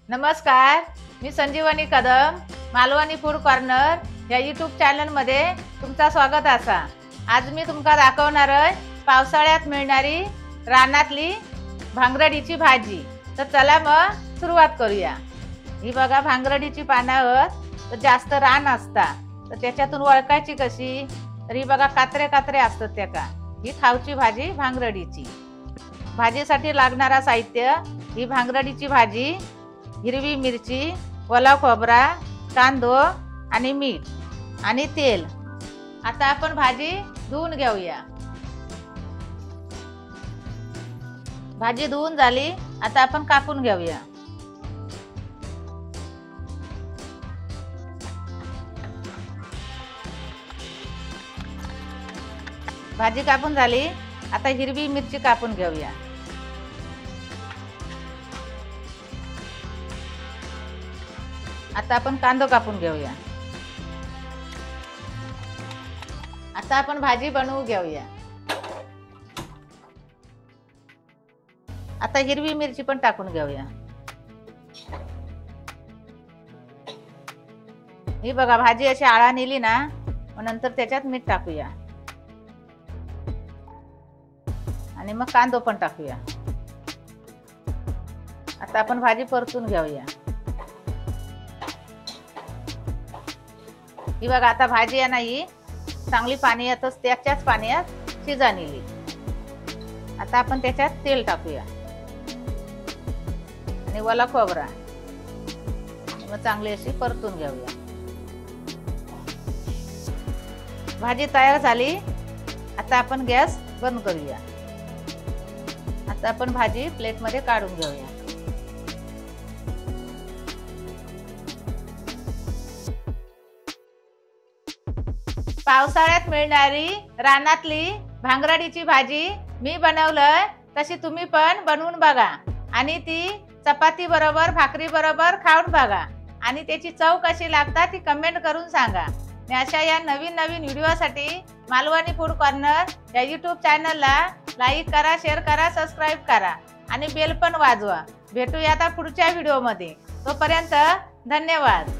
नमस्कार, मी संजीवनी Kadam, Malvani food corner या YouTube चॅनलमध्ये तुमचा स्वागत असा। आज मी तुमका दाखवणार आहे पावसाळ्यात मिळणारी रानातली भांगरडीची भाजी। तर चला मग सुरुवात करूया। ही बघा भांगरडीची पानावर तर जास्त रान असतात, तर त्याच्यातून ओळखायची कशी? तर ही बघा कात्रे कात्रे असतात त्याका। ही खाऊची भाजी भांगरडीची। भाजीसाठी लागणारा साहित्य ही भांगरडीची भाजी, हिरवी मिरची, ओला खोबरा, कांदो आणि मीठ आणि तेल। आता आपण भाजी धुवून घेऊया। भाजी धुवून झाली, आता आपण कापून घेऊया। भाजी कापून झाली, आता हिरवी मिरची कापून घेऊया। आता आपण कांदो कापून घेऊया। आता आपण भाजी बनवू घेऊया। आता हिरवी मिरची पण टाकून घेऊया। ही बघा भाजी अशी आळा नेली ना, मग नंतर त्याच्यात मीठ टाकूया आणि मग कांदो पण टाकूया। आता आपण भाजी परतून घेऊया। ही बघा आता भाजी आहे ना, ही चांगली पाण्यातच त्याच्याच पाण्यात शिजानेली। आता आपण त्याच्यात तेल टाकूया आणि ओला खोबरा, मग चांगली अशी परतून घेऊया। भाजी तयार झाली, आता आपण गॅस बंद करूया। आता आपण भाजी प्लेटमध्ये काढून घेऊया। पावसाळ्यात मिळणारी रानातली भांगरडीची भाजी मी बनवलंय, तशी तुम्ही पण बनवून बघा आणि ती चपाती बरोबर भाकरी बरोबर खाऊन बघा आणि त्याची चव कशी लागतात ती कमेंट करून सांगा। मी अशा या नवीन नवीन व्हिडिओसाठी मालवणी फूड कॉर्नर या यूट्यूब चॅनलला लाईक करा, शेअर करा, सबस्क्राईब करा आणि बेल पण वाजवा। भेटूया आता पुढच्या व्हिडिओमध्ये। तोपर्यंत धन्यवाद।